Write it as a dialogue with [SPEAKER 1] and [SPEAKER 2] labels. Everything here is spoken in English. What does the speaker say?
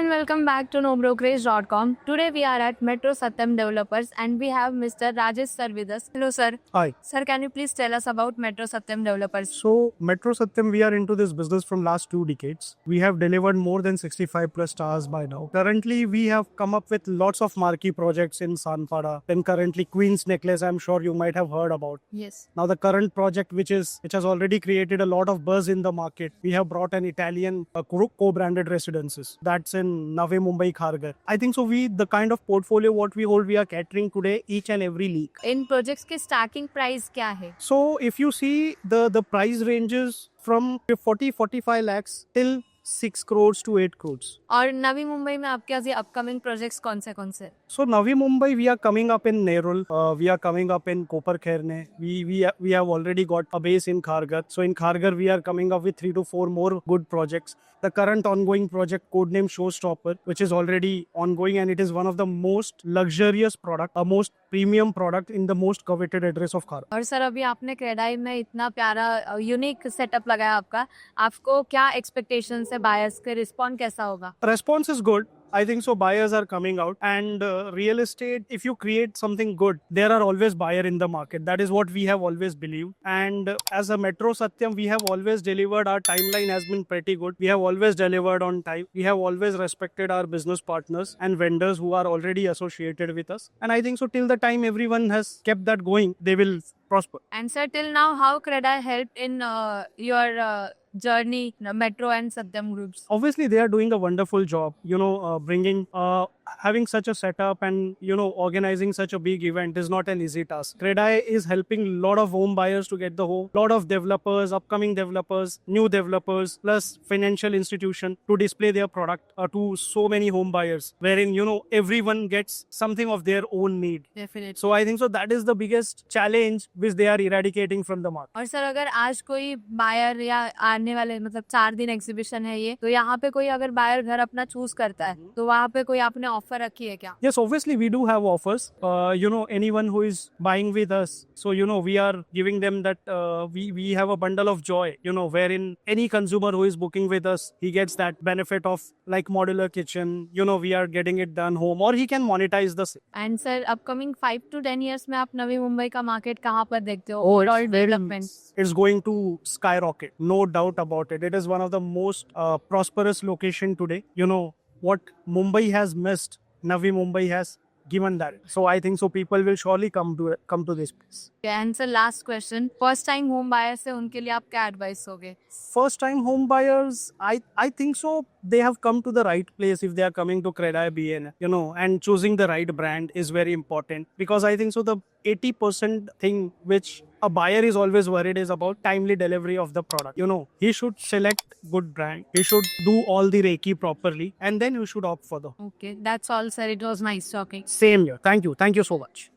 [SPEAKER 1] and welcome back to nobrokerage.com. Today we are at Metro Satyam Developers and we have Mr. Rajesh sir with us. Hello sir.
[SPEAKER 2] Hi.
[SPEAKER 1] Sir, can you please tell us about Metro Satyam Developers?
[SPEAKER 2] So, Metro Satyam, we are into this business from last 2 decades. We have delivered more than 65 plus stars by now. Currently, we have come up with lots of marquee projects in Sanpada. Then currently, Queen's Necklace, I'm sure you might have heard about.
[SPEAKER 1] Yes.
[SPEAKER 2] Now, the current project, which has already created a lot of buzz in the market, we have brought an Italian co-branded residences. That's in Navi Mumbai, Kharghar. I think so. The kind of portfolio what we hold, we are catering today each and every league.
[SPEAKER 1] In projects के starting price क्या है?
[SPEAKER 2] So if you see the price ranges from 40-45 lakhs till 6 crores to 8 crores.
[SPEAKER 1] और नवी मुंबई में आपके पास ये upcoming projects कौन से?
[SPEAKER 2] So Navi Mumbai, we are coming up in Nerul. We are coming up in Koperkerne. We have already got a base in Kharghar. So in Kharghar, we are coming up with 3 to 4 more good projects. The current ongoing project, codename Showstopper, which is already ongoing, and it is one of the most luxurious product, a most premium product in the most coveted address of Kharghar.
[SPEAKER 1] और sir अभी आपने क्रेडाई में इतना प्यारा unique setup लगाया आपको क्या expectations है? बायर्स के रिस्पॉन्स कैसा होगा?
[SPEAKER 2] Response is good. I think so. Buyers are coming out, and real estate, if you create something good, there are always buyer in the market. That is what we have always believed. And as a Metro Satyam, we have always delivered. Our timeline has been pretty good. We have always delivered on time. We have always respected our business partners and vendors who are already associated with us. And I think so. Till the time everyone has kept that going, they will prosper.
[SPEAKER 1] And sir, till now, how Credai helped in your journey, Metro and Satyam groups?
[SPEAKER 2] Obviously, they are doing a wonderful job, bringing, having such a setup and, organizing such a big event is not an easy task. Credai is helping a lot of home buyers to get the home, lot of developers, upcoming developers, new developers, plus financial institution to display their product to so many home buyers, wherein, everyone gets something of their own need.
[SPEAKER 1] Definitely.
[SPEAKER 2] So I think so that is the biggest challenge which they are eradicating from the market.
[SPEAKER 1] और sir अगर आज कोई buyer या आने वाले मतलब 4 दिन exhibition है ये, तो यहाँ पे कोई अगर बायर घर अपना चूज करता है तो वहाँ पे कोई आपने ऑफर रखी है क्या?
[SPEAKER 2] Yes, obviously we do have offers. Anyone who is buying with us, so we are giving them that we have a bundle of joy. Wherein any consumer who is booking with us, he gets that benefit of like modular kitchen. We are getting it done home, or he can monetize the same.
[SPEAKER 1] And sir upcoming 5 to 10 years में आप नवी मुंबई का market कहाँ पर देखते हो? Overall development
[SPEAKER 2] It's going to skyrocket, no doubt about it. It is one of the most prosperous location today. What Mumbai has missed, Navi Mumbai has given that. So I think so people will surely come to this place.
[SPEAKER 1] And sir last question, first time home buyer से उनके लिए आप क्या advice दोगे?
[SPEAKER 2] First time home buyers, I think so they have come to the right place if they are coming to Credai BN, and choosing the right brand is very important, because I think so the 80% thing which a buyer is always worried is about timely delivery of the product. He should select good brand, he should do all the Reiki properly, and then you should opt for the.
[SPEAKER 1] Okay, that's all sir, it was nice talking.
[SPEAKER 2] Same here. Thank you so much.